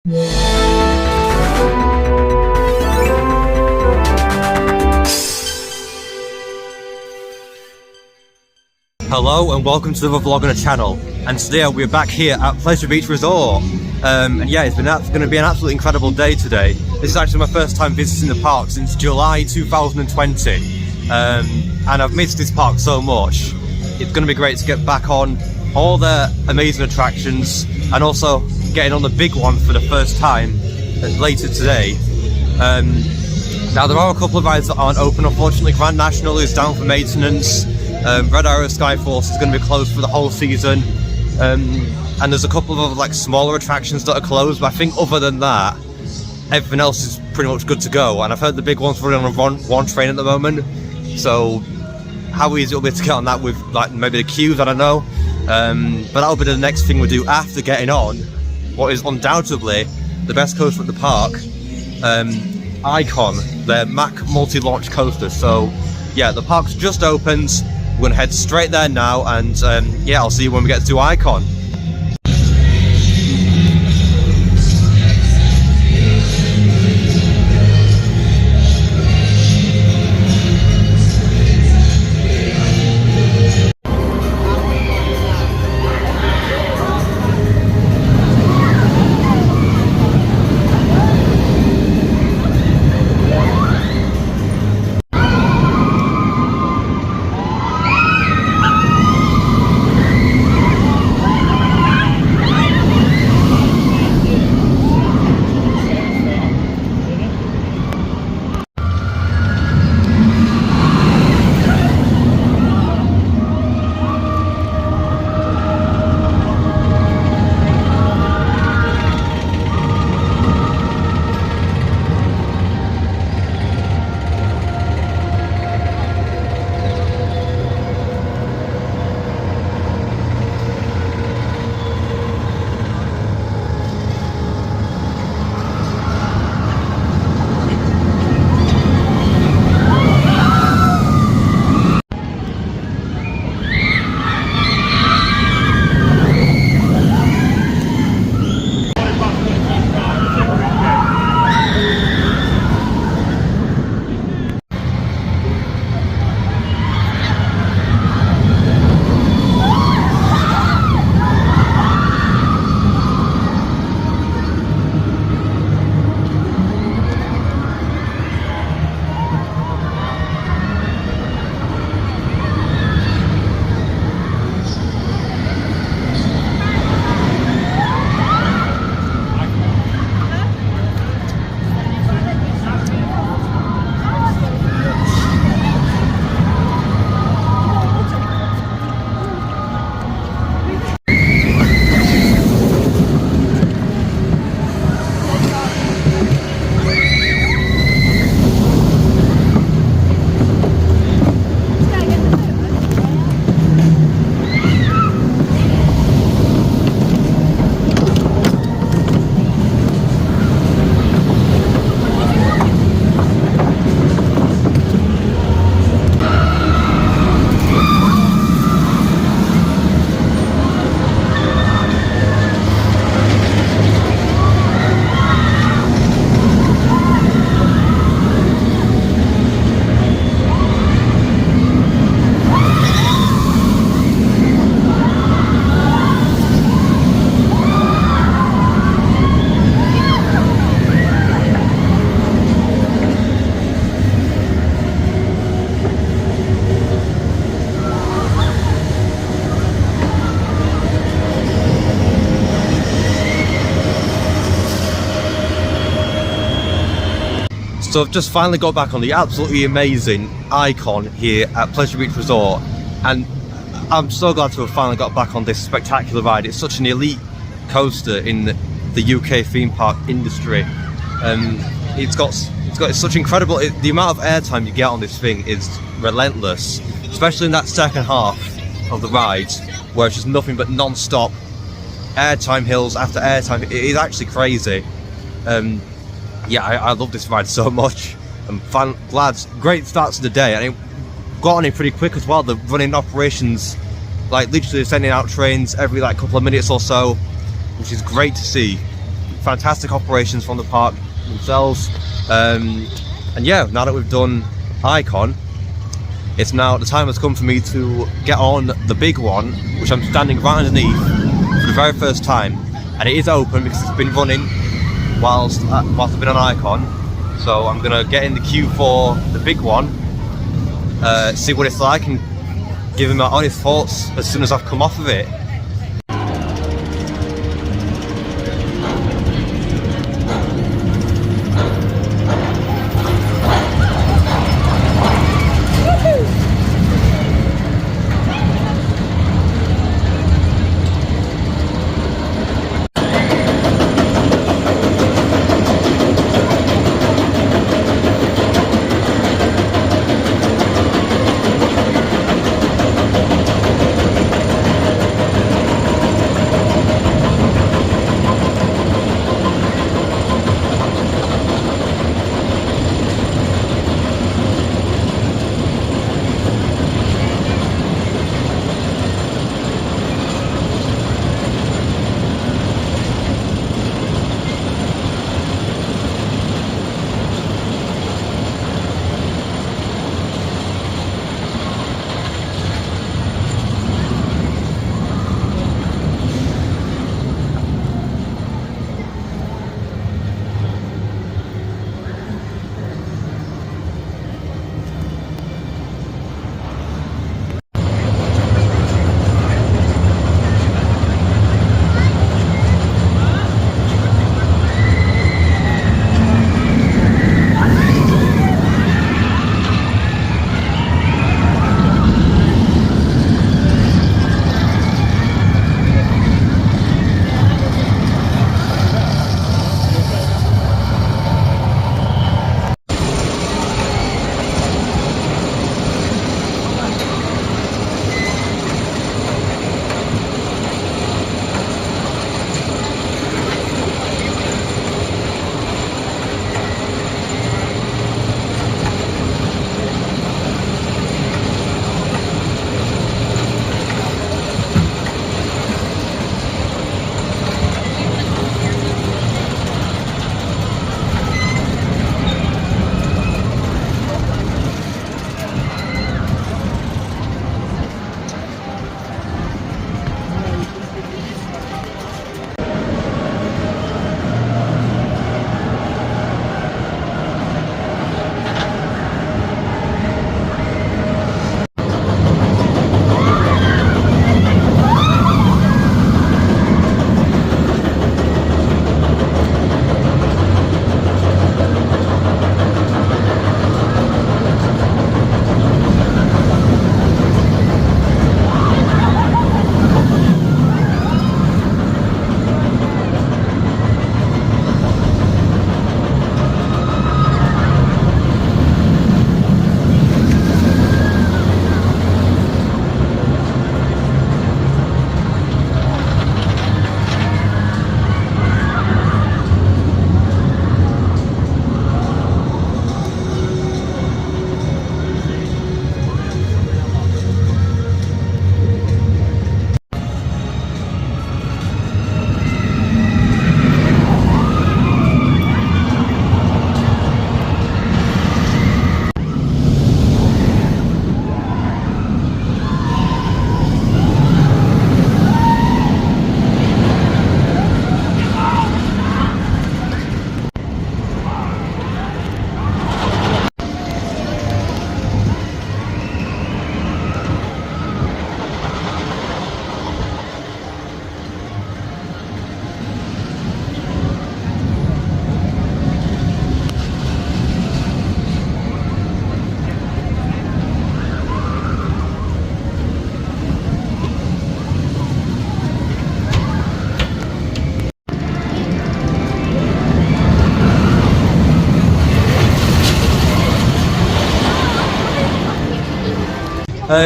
Hello and welcome to another vlog on the channel, and today we're back here at Pleasure Beach Resort. And yeah, it's going to be an absolutely incredible day today. This is actually my first time visiting the park since July 2020, and I've missed this park so much. It's going to be great to get back on all the amazing attractions and also getting on the big one for the first time later today. Now there are a couple of rides that aren't open, unfortunately. Grand National is down for maintenance. Red Arrow Skyforce is going to be closed for the whole season, and there's a couple of other like smaller attractions that are closed, but I think other than that everything else is pretty much good to go. And I've heard the big one's running on one train at the moment, so how easy it'll be to get on that with like maybe the queues, I don't know, but that'll be the next thing we do after getting on what is undoubtedly the best coaster at the park, Icon, their Mack multi-launch coaster. So yeah, the park's just opened. We're gonna head straight there now, and yeah, I'll see you when we get to Icon. So I've just finally got back on the absolutely amazing Icon here at Pleasure Beach Resort, and I'm so glad to have finally got back on this spectacular ride. It's such an elite coaster in the UK theme park industry. It's got such incredible, the amount of airtime you get on this thing is relentless, especially in that second half of the ride where it's just nothing but non-stop airtime hills after airtime. It is actually crazy. Yeah, I love this ride so much. I'm glad, great start to the day, and it got on it pretty quick as well. The running operations, like literally sending out trains every like couple of minutes or so, which is great to see. fantastic operations from the park themselves. And yeah, now that we've done Icon, it's now the time has come for me to get on the big one, which I'm standing right underneath for the very first time, and it is open because it's been running whilst I've been on Icon. So I'm gonna get in the queue for the big one, see what it's like, and give him my honest thoughts as soon as I've come off of it.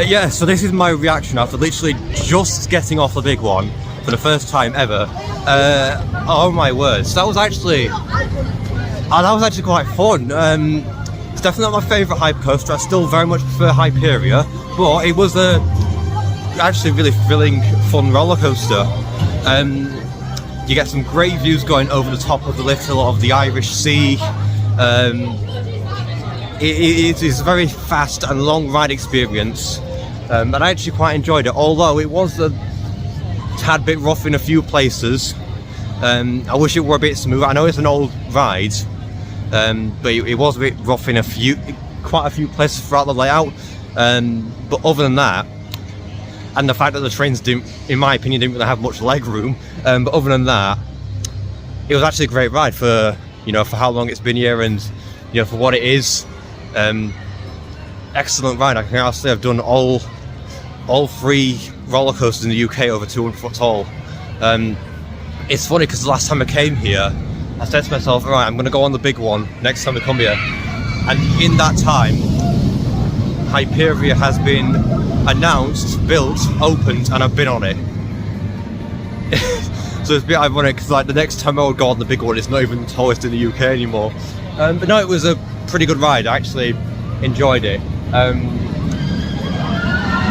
Yeah, so this is my reaction after literally just getting off the big one for the first time ever. Oh my words, that was actually quite fun. It's definitely not my favourite hyper coaster. I still very much prefer Hyperia, but it was a actually really thrilling, fun roller coaster. You get some great views going over the top of the little of the Irish Sea. It is a very fast and long ride experience, and I actually quite enjoyed it, although it was a tad bit rough in a few places. I wish it were a bit smooth. I know it's an old ride, but it was a bit rough in quite a few places throughout the layout. But other than that, and the fact that the trains didn't, in my opinion, didn't really have much leg room, but other than that, it was actually a great ride for, you know, for how long it's been here, and, you know, for what it is. Excellent ride. I can honestly have done all 3 roller coasters in the UK over 200 foot tall. It's funny because the last time I came here, I said to myself, alright, I'm going to go on the big one next time I come here. And in that time, Hyperia has been announced, built, opened, and I've been on it. So it's a bit ironic because, like, the next time I would go on the big one, it's not even the tallest in the UK anymore. But no, it was a pretty good ride. I actually enjoyed it.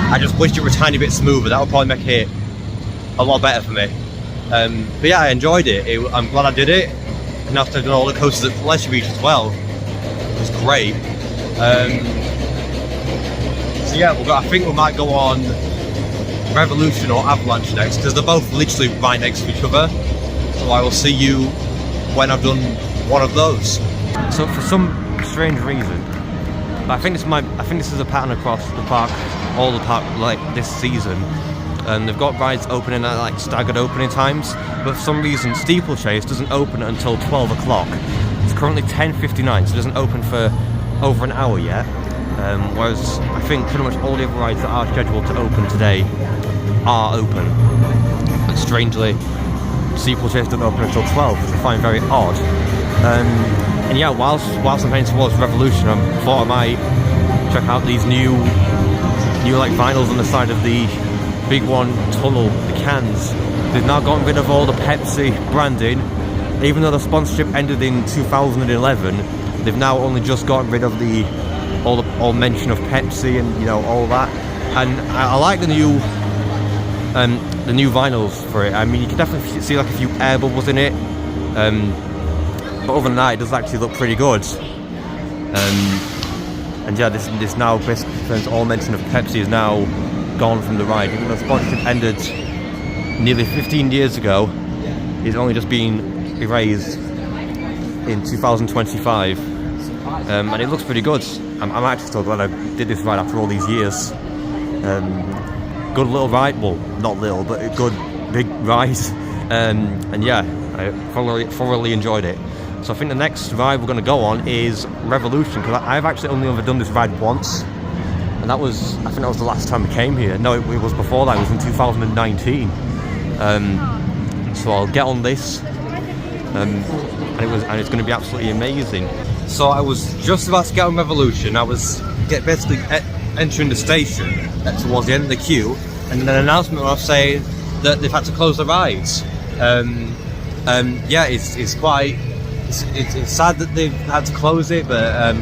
I just wished it were a tiny bit smoother. That would probably make it a lot better for me. But yeah, I enjoyed it. I'm glad I did it. And after I've done all the coasters at Pleasure Beach as well, it was great. So yeah, I think we might go on Revolution or Avalanche next, because they're both literally right next to each other. So I will see you when I've done one of those. So for some strange reason, I think this is a pattern across the park, all the park, like this season. They've got rides opening at like staggered opening times, but for some reason Steeplechase doesn't open until 12 o'clock. It's currently 10:59, so it doesn't open for over an hour yet. Whereas I think pretty much all the other rides that are scheduled to open today are open. But strangely, Steeplechase doesn't open until 12, which I find very odd. And yeah, whilst I'm heading towards Revolution, I thought I might check out these new like vinyls on the side of the big one tunnel, the cans. They've now gotten rid of all the Pepsi branding. Even though the sponsorship ended in 2011, they've now only just gotten rid of all mention of Pepsi and, you know, all that. And I like the new vinyls for it. I mean, you can definitely see like a few air bubbles in it. But other than that, it does actually look pretty good. And yeah, this now basically all mention of Pepsi is now gone from the ride. Even though sponsorship ended nearly 15 years ago, it's only just been erased in 2025. And it looks pretty good. I'm actually still glad I did this ride after all these years. Good little ride, well, not little, but a good big ride. And yeah, I thoroughly enjoyed it. So I think the next ride we're going to go on is Revolution, because I've actually only ever done this ride once, and I think that was the last time I came here. No, it was before that. It was in 2019. So I'll get on this, and it's going to be absolutely amazing. So I was just about to get on Revolution. I was basically entering the station towards the end of the queue, and then an announcement of saying that they've had to close the rides. Yeah, it's sad that they've had to close it, but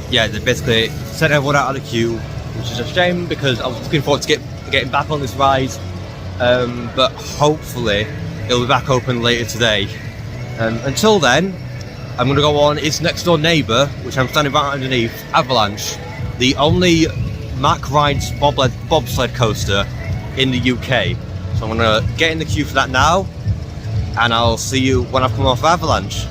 yeah, they basically sent everyone out of the queue, which is a shame because I was looking forward to getting back on this ride. But hopefully it'll be back open later today. Until then, I'm going to go on its next door neighbour, which I'm standing right underneath, Avalanche, the only Mack Rides bobsled coaster in the UK. So I'm going to get in the queue for that now, and I'll see you when I've come off Avalanche.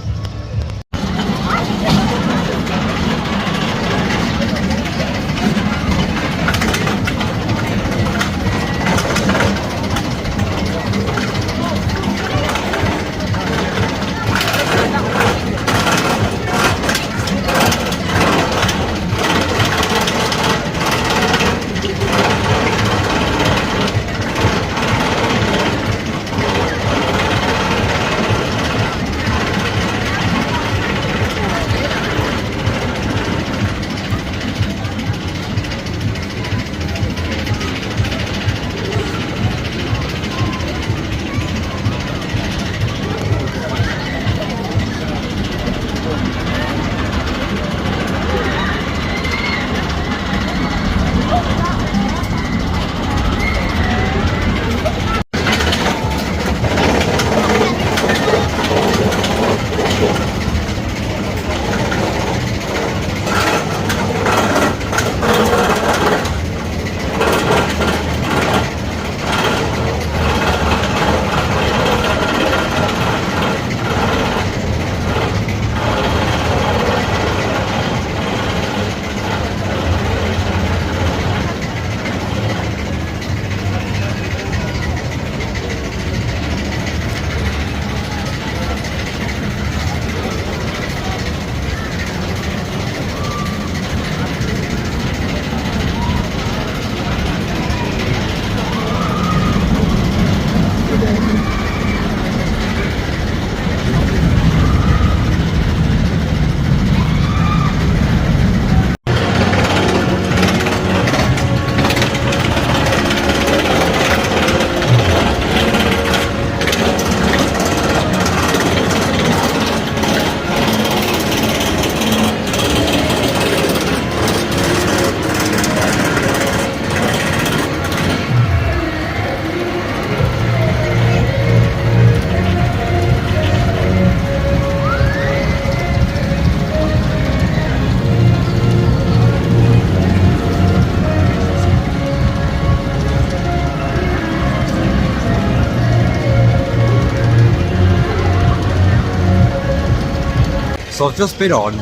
So I've just been on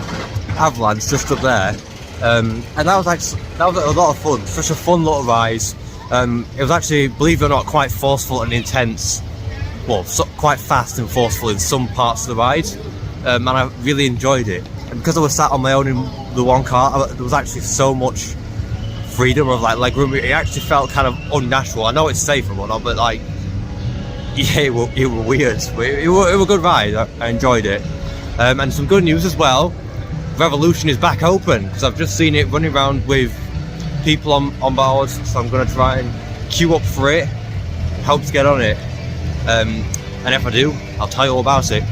Avalanche just up there, and that was a lot of fun. Such a fun little ride. It was actually, believe it or not, quite forceful and intense. Well, quite fast and forceful in some parts of the ride, and I really enjoyed it. And because I was sat on my own in the one car, there was actually so much freedom of like legroom. It actually felt kind of unnatural. I know it's safe and whatnot, but like, yeah, it were weird. It were a good ride. I enjoyed it. And some good news as well. Revolution is back open, because I've just seen it running around with people on board. So I'm going to try and queue up for it. Hope to get on it. And if I do, I'll tell you all about it.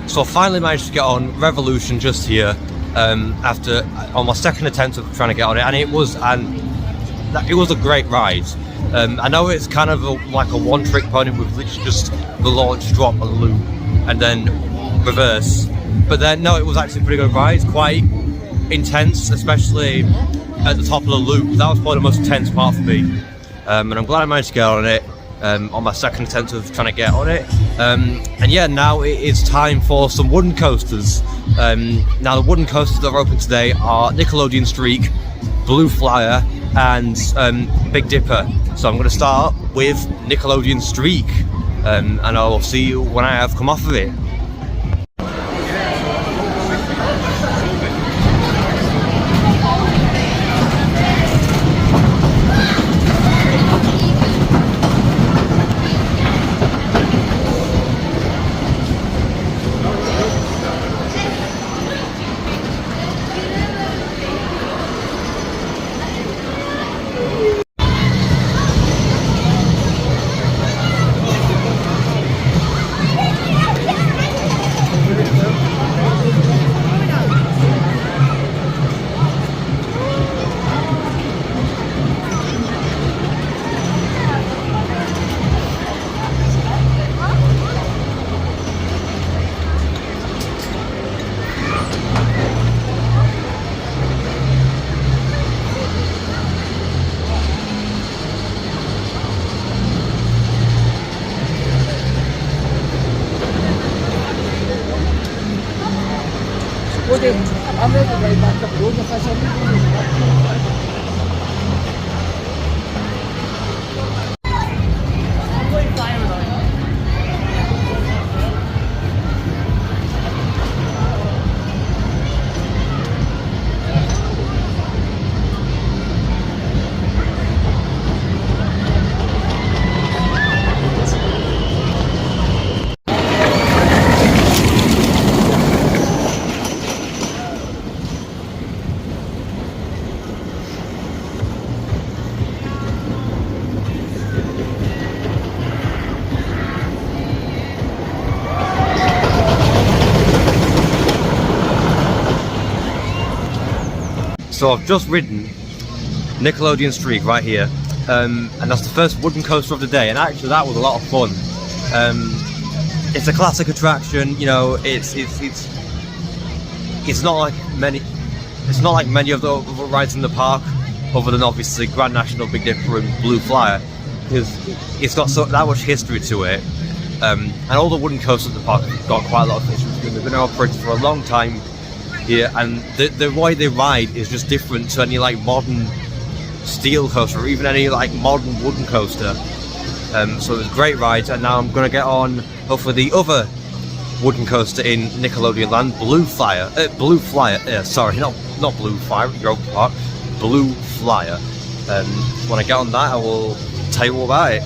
So I finally managed to get on Revolution just here, after on my second attempt of trying to get on it, and it was a great ride. I know it's kind of like a one-trick pony with literally just the launch, drop, and loop, and then reverse. But then no, it was actually a pretty good ride. Quite intense, especially at the top of the loop. That was probably the most intense part for me, and I'm glad I managed to get on it. On my second attempt of trying to get on it, and yeah, now it is time for some wooden coasters. Now the wooden coasters that are open today are Nickelodeon Streak, Blue Flyer, and Big Dipper. So I'm going to start with Nickelodeon Streak, and I will see you when I have come off of it. So I've just ridden Nickelodeon Streak right here, and that's the first wooden coaster of the day, and actually that was a lot of fun. It's a classic attraction, you know. It's not like many of the other rides in the park, other than obviously Grand National, Big Dipper, and Blue Flyer, because it's got that much history to it. And all the wooden coasters in the park have got quite a lot of history to them. They've been operated for a long time here, and the way they ride is just different to any like modern steel coaster or even any like modern wooden coaster. So it was a great ride, and now I'm gonna get on hopefully the other wooden coaster in Nickelodeon Land, Blue Flyer. Sorry, not Blue Flyer, Europa Park, Blue Flyer. When I get on that, I will tell you all about it.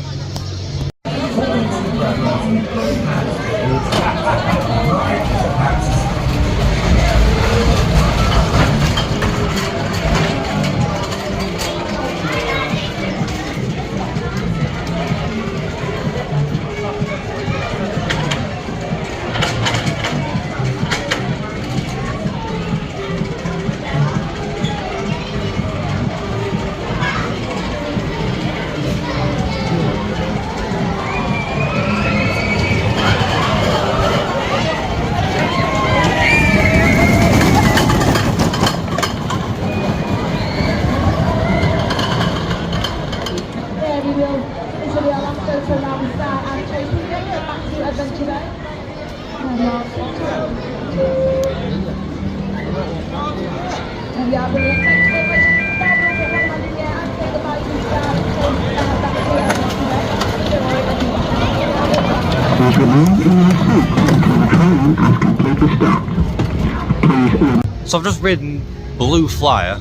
So I've just ridden Blue Flyer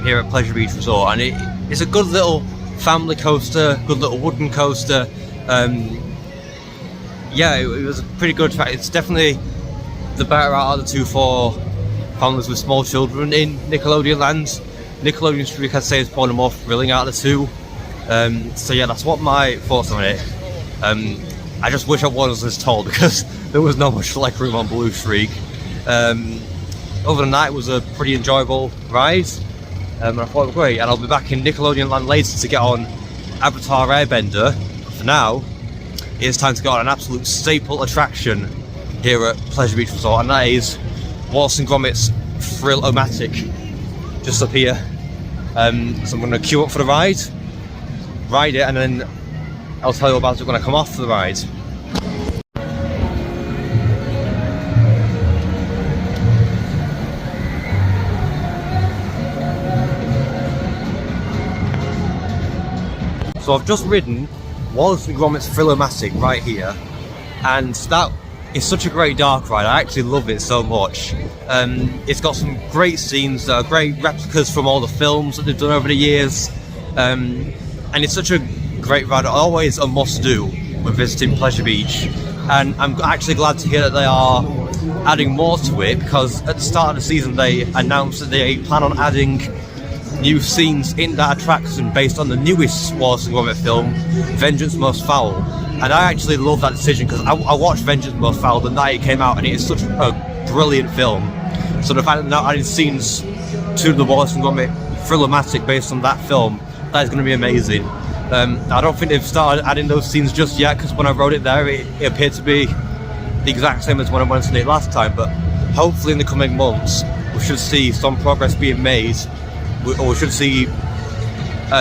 here at Pleasure Beach Resort, and it's a good little family coaster, good little wooden coaster. Yeah, it was a pretty good track. It's definitely the better out of the two for families with small children in Nickelodeon Land. Nickelodeon Streak, I'd say, is probably more thrilling out of the two. So yeah, that's what my thoughts on it. I just wish I wasn't as tall because there was not much leg room on Blue Streak. Other than that, it was a pretty enjoyable ride, and I thought it was great. And I'll be back in Nickelodeon Land later to get on Avatar Airbender. For now, it's time to go on an absolute staple attraction here at Pleasure Beach Resort, and that is Wallace and Gromit's Thrill-O-Matic, just up here. So I'm going to queue up for the ride it, and then I'll tell you about it when I come off the ride. So I've just ridden Wallace and Gromit's Thrill-O-Matic right here, and that is such a great dark ride. I actually love it so much. It's got some great scenes that are great replicas from all the films that they've done over the years, and it's such a great ride. Always a must-do when visiting Pleasure Beach, and I'm actually glad to hear that they are adding more to it, because at the start of the season they announced that they plan on adding new scenes in that attraction based on the newest Wallace and Gromit film, Vengeance Most Foul. And I actually love that decision, because I watched Vengeance Most Foul the night it came out, and it is such a brilliant film. So the fact that now adding scenes to the Wallace and Gromit Thrill-O-Matic based on that film, that is going to be amazing. I don't think they've started adding those scenes just yet, because when I wrote it there, it appeared to be the exact same as when I went to it last time. But hopefully in the coming months, we should see some progress being made, or we should see,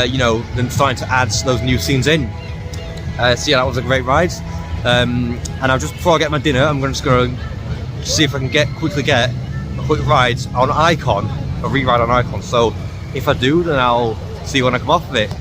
you know, them starting to add those new scenes in. So yeah, that was a great ride. And I'll just, before I get my dinner, I'm just going to see if I can quickly get a quick ride on Icon, a re-ride on Icon. So if I do, then I'll see you when I come off of it.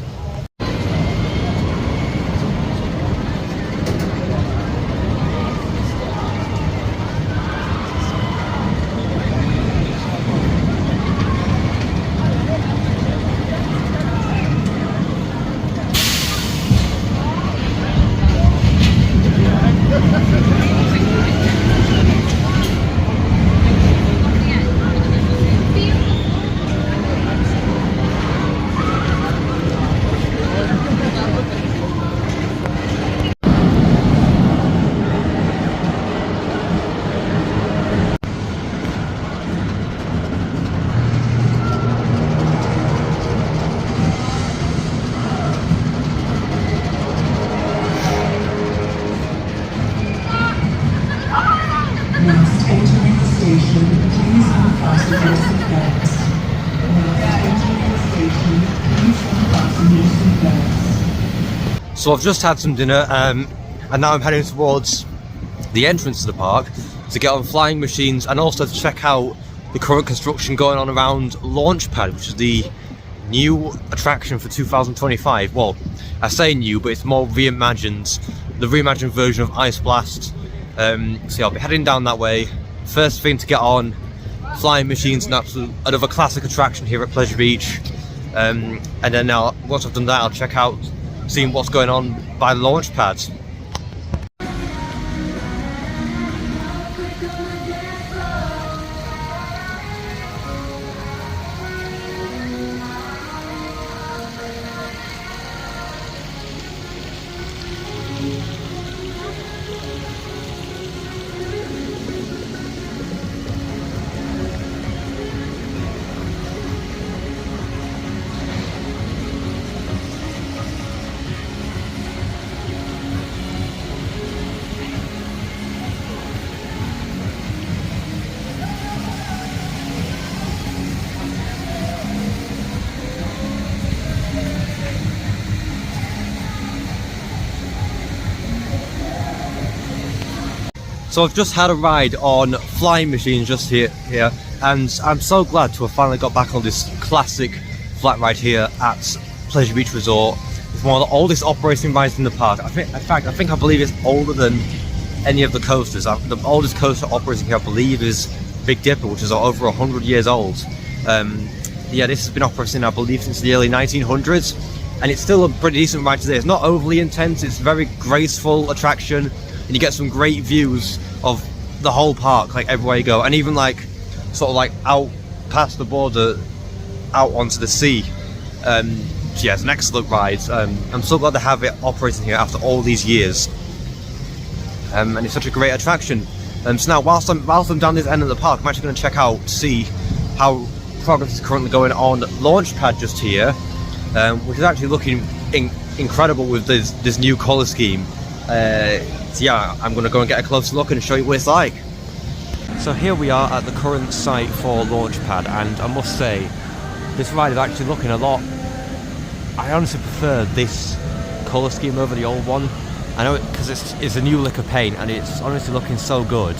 Next, entering the station, please unfasten your seatbelts. Next, entering the station, please unfasten your seatbelts. So I've just had some dinner, and now I'm heading towards the entrance to the park to get on flying machines and also to check out the current construction going on around Launchpad, which is the new attraction for 2025. Well, I say new, but it's more reimagined, the reimagined version of Ice Blast. So yeah, I'll be heading down that way. First thing to get on flying machines, another classic attraction here at Pleasure Beach. And then now, once I've done that, I'll check out seeing what's going on by the launch pads. So I've just had a ride on flying machines just here, and I'm so glad to have finally got back on this classic flat ride here at Pleasure Beach Resort. It's one of the oldest operating rides in the park. I believe it's older than any of the coasters. The oldest coaster operating here, I believe, is Big Dipper, which is over 100 years old. Yeah, this has been operating, I believe, since the early 1900s, and it's still a pretty decent ride today. It's not overly intense, it's a very graceful attraction, and you get some great views of the whole park, like everywhere you go, and even like sort of like out past the border out onto the sea. So yeah, it's an excellent ride. I'm so glad to have it operating here after all these years, and it's such a great attraction. So now whilst I'm down this end of the park, I'm actually going to check out to see how progress is currently going on Launchpad just here, which is actually looking incredible with this new colour scheme. So yeah, I'm going to go and get a closer look and show you what it's like. So here we are at the current site for Launchpad, and I must say, this ride is actually looking a lot... I honestly prefer this colour scheme over the old one. I know because it's a new lick of paint, and it's honestly looking so good.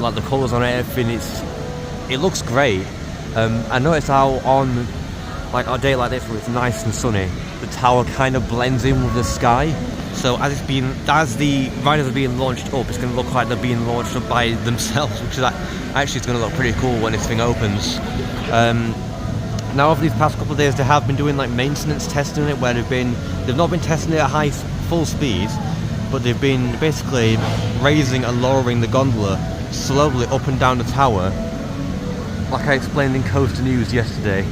Like the colours on everything, it looks great. I noticed how on like a day like this where it's nice and sunny, the tower kind of blends in with the sky. So as the riders are being launched up, it's going to look like they're being launched up by themselves, which is actually it's going to look pretty cool when this thing opens. Now over these past couple of days, they have been doing like maintenance testing on it, where they've not been testing it at full speed, but they've been basically raising and lowering the gondola slowly up and down the tower, like I explained in Coaster News yesterday.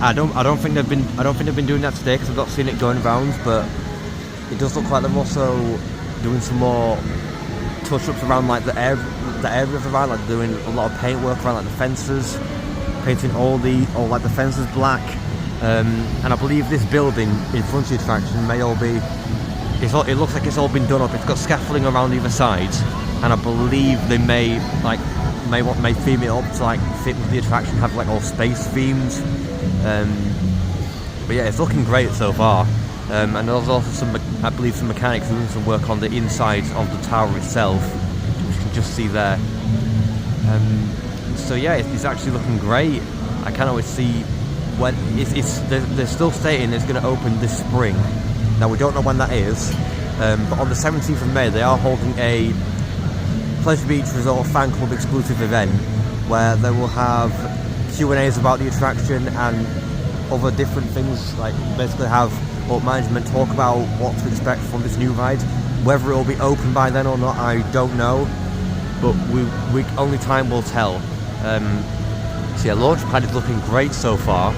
I don't think they've been doing that today because I've not seen it going around, but it does look like they're also doing some more touch-ups around like the area of the ride, like doing a lot of paint work around like the fences, painting all like the fences black, and I believe this building in front of the attraction may all be, it looks like it's all been done up. It's got scaffolding around either side, and I believe they may theme it up to like fit with the attraction, have like all space themes. But yeah, it's looking great so far. And there's also I believe some mechanics doing some work on the inside of the tower itself, which you can just see there. So yeah, it's actually looking great. I can't wait to see when they're still stating it's going to open this spring. Now we don't know when that is, but on the 17th of May they are holding a Pleasure Beach Resort Fan Club exclusive event where they will have Q&As about the attraction and other different things, like basically have management talk about what to expect from this new ride. Whether it will be open by then or not, I don't know, but we only time will tell. So yeah, Launchpad is looking great so far,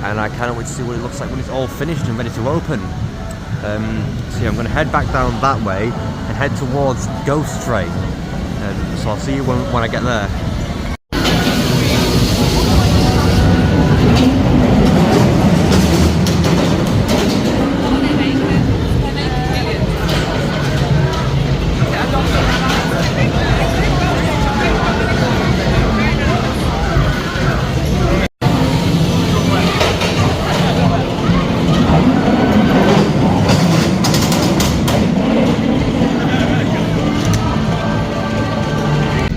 and I can't wait to see what it looks like when it's all finished and ready to open. So yeah, I'm going to head back down that way and head towards Ghost Train. So I'll see you when I get there.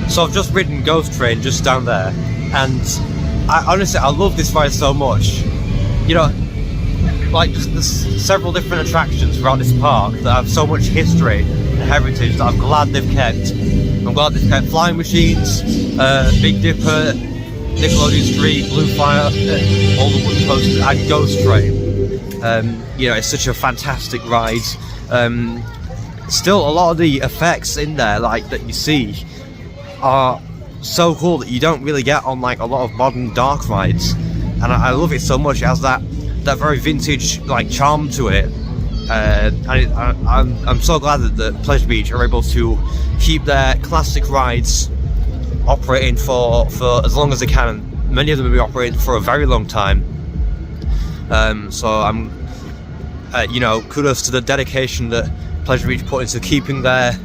So I've just ridden Ghost Train just down there, and I love this ride so much. You know, like there's several different attractions throughout this park that have so much history and heritage that I'm glad they've kept. I'm glad they've kept Flying Machines, Big Dipper, Nickelodeon Street, Blue Fire, all the wooden coasters, and Ghost Train. You know, it's such a fantastic ride. Still, a lot of the effects in there, like that you see, are so cool that you don't really get on like a lot of modern dark rides, and I love it so much. It has that very vintage like charm to it, and I'm so glad that Pleasure Beach are able to keep their classic rides operating for as long as they can. Many of them will be operating for a very long time. So I'm you know, kudos to the dedication that Pleasure Beach put into keeping their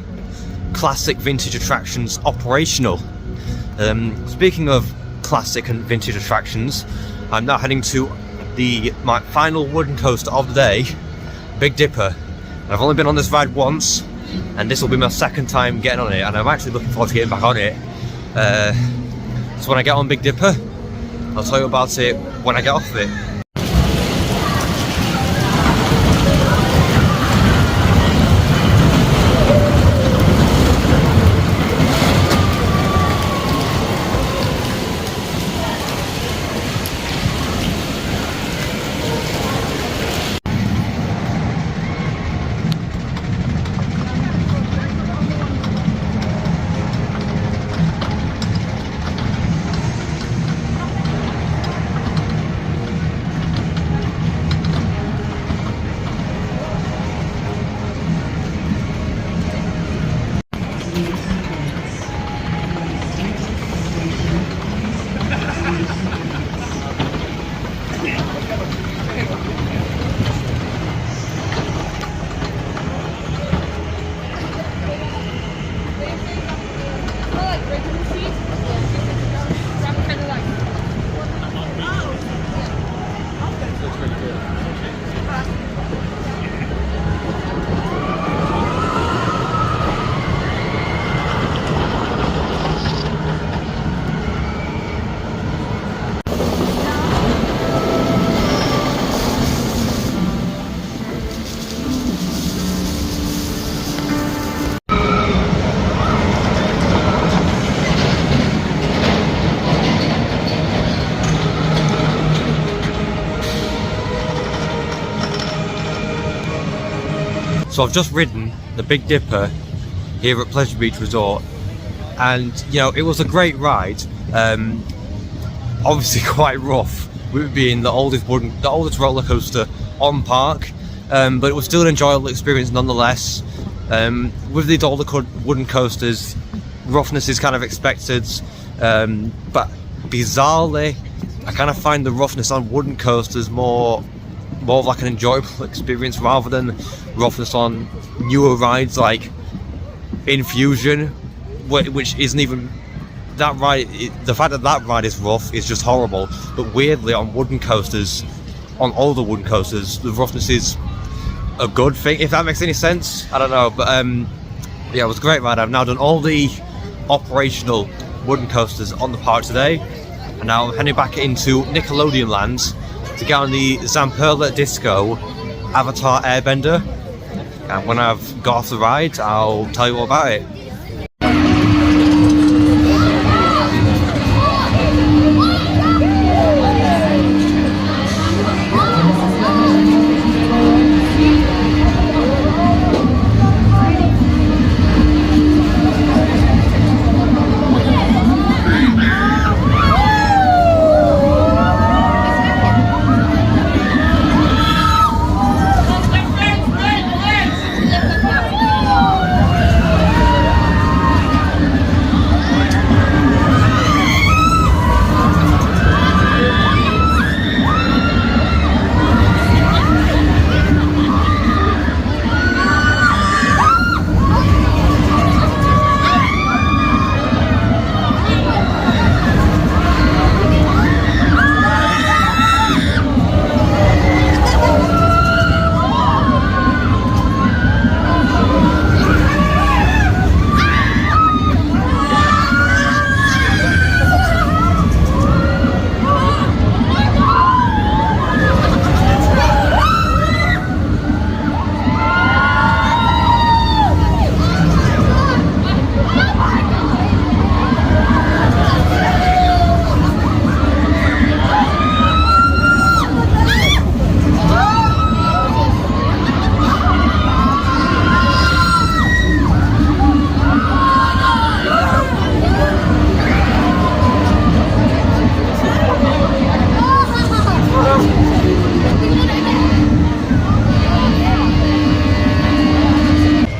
classic vintage attractions operational. Speaking of classic and vintage attractions, I'm now heading to my final wooden coaster of the day, Big Dipper. I've only been on this ride once, and this will be my second time getting on it, and I'm actually looking forward to getting back on it. So when I get on Big Dipper, I'll tell you about it when I get off of it. So I've just ridden the Big Dipper here at Pleasure Beach Resort, and you know, it was a great ride. Obviously quite rough, with it being the oldest roller coaster on park, but it was still an enjoyable experience nonetheless. With these older wooden coasters, roughness is kind of expected, but bizarrely, I kind of find the roughness on wooden coasters more of like an enjoyable experience rather than roughness on newer rides like Infusion, which isn't even that ride. The fact that ride is rough is just horrible, but weirdly on wooden coasters, on older wooden coasters, the roughness is a good thing, if that makes any sense. I don't know, but yeah, it was a great ride. I've now done all the operational wooden coasters on the park today, and now I'm heading back into Nickelodeon Land to get on the Zamperla Disco Avatar Airbender. And when I've got off the ride, I'll tell you all about it.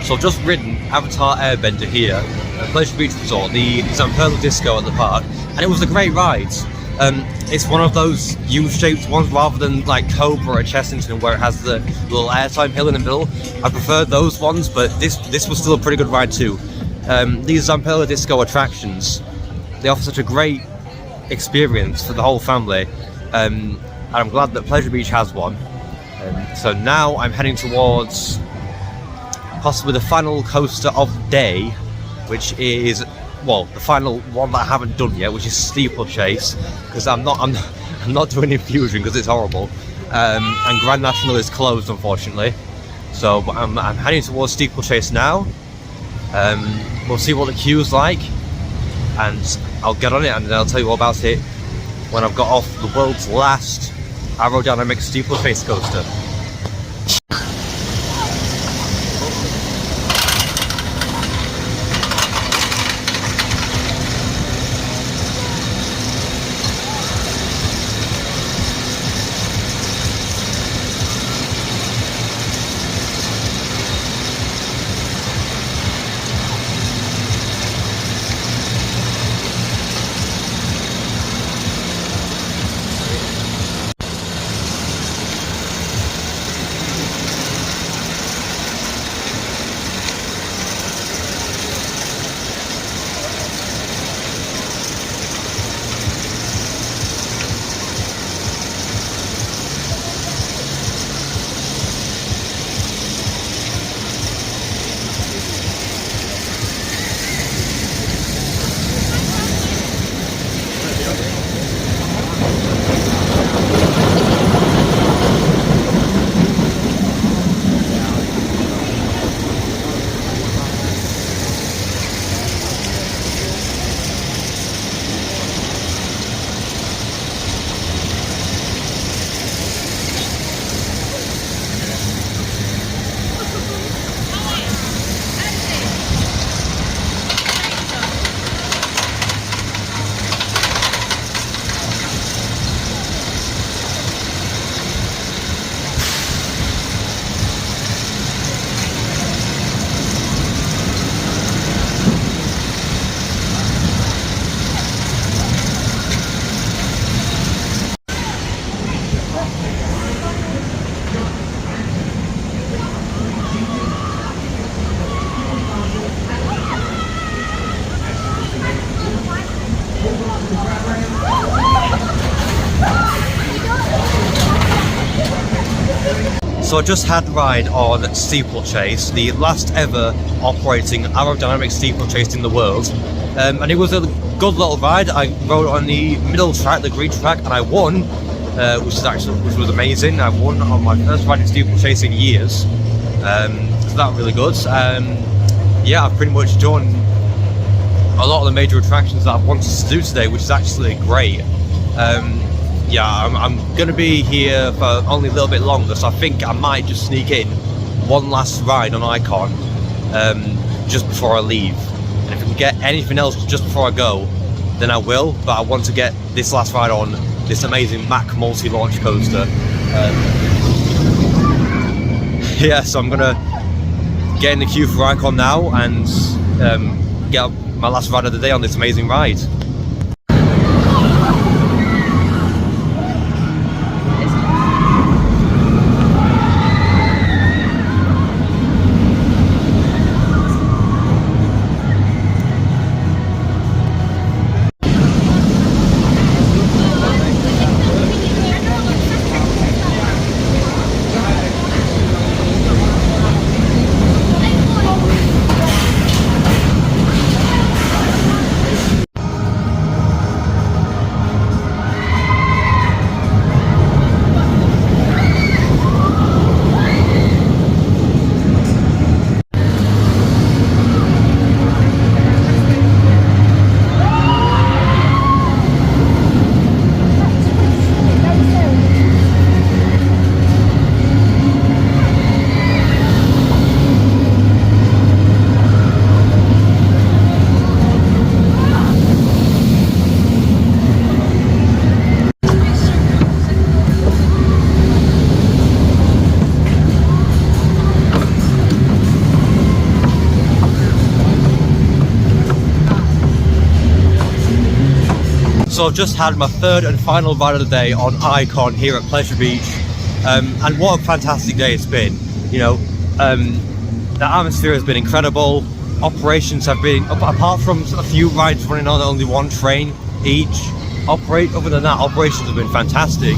So I've just ridden Avatar Airbender here at Pleasure Beach Resort, the Zamperla Disco at the park, and it was a great ride. It's one of those U-shaped ones rather than like Cobra or Chessington where it has the little airtime hill in the middle. I prefer those ones, but this was still a pretty good ride too. These Zamperla Disco attractions, they offer such a great experience for the whole family, and I'm glad that Pleasure Beach has one. So now I'm heading towards possibly the final coaster of the day, which is, well, the final one that I haven't done yet, which is Steeplechase, because I'm not doing Infusion because it's horrible, and Grand National is closed unfortunately. So but I'm heading towards Steeplechase now. We'll see what the queue's like, and I'll get on it and then I'll tell you all about it when I've got off the world's last aerodynamic steeplechase coaster. So I just had a ride on Steeplechase, the last ever operating aerodynamic steeplechase in the world, and it was a good little ride. I rode on the middle track, the green track, and I won, which was amazing. I won on my first ride in steeplechase in years, so that was really good. Yeah, I've pretty much done a lot of the major attractions that I've wanted to do today, which is actually great. Yeah, I'm going to be here for only a little bit longer, so I think I might just sneak in one last ride on Icon just before I leave. And if I can get anything else just before I go, then I will, but I want to get this last ride on this amazing Mack multi-launch coaster. Yeah, so I'm going to get in the queue for Icon now and get my last ride of the day on this amazing ride. So I've just had my third and final ride of the day on Icon here at Pleasure Beach, and what a fantastic day it's been. You know, the atmosphere has been incredible. Operations have been, apart from a few rides running on only one train each, other than that, operations have been fantastic.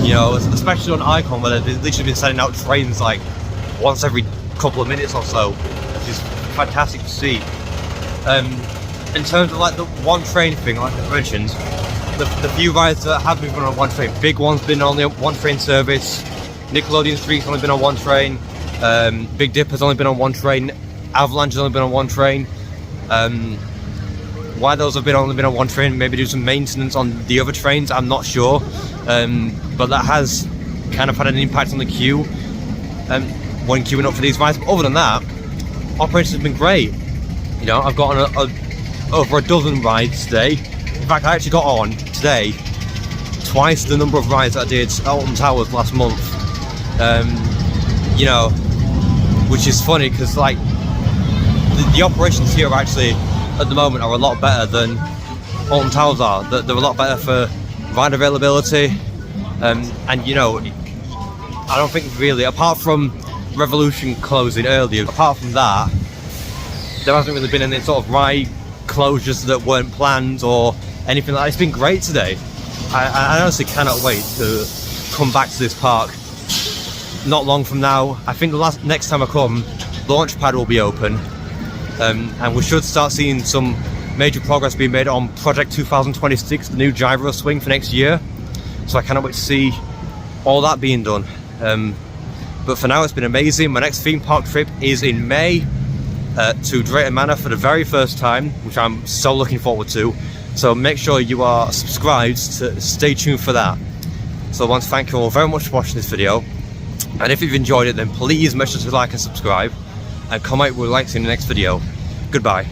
You know, especially on Icon, where they've literally been sending out trains like once every couple of minutes or so, which is fantastic to see. In terms of like the one train thing, like I mentioned, the few rides that have been on one train, Big One's been on the one train service, Nickelodeon Street's only been on one train, Big Dipper's only been on one train, Avalanche has only been on one train. Why those have only been on one train, maybe do some maintenance on the other trains, I'm not sure, but that has kind of had an impact on the queue when queuing up for these rides. But other than that, operations have been great. You know, I've got on over a dozen rides today. In fact, I actually got on today twice the number of rides that I did at Alton Towers last month. You know, which is funny because like the operations here actually at the moment are a lot better than Alton Towers are. They're a lot better for ride availability, and you know, I don't think really, apart from Revolution closing earlier, apart from that, there hasn't really been any sort of ride closures that weren't planned or anything like that. It's been great today. I honestly cannot wait to come back to this park not long from now. I think the next time I come, Launchpad will be open, and we should start seeing some major progress being made on Project 2026, the new gyro swing for next year. So I cannot wait to see all that being done. But for now, it's been amazing. My next theme park trip is in May to Drayton Manor for the very first time, which I'm so looking forward to. So make sure you are subscribed to stay tuned for that. So I want to thank you all very much for watching this video, and if you've enjoyed it, then please make sure to like and subscribe, and comment what you'd like to see in the next video. Goodbye.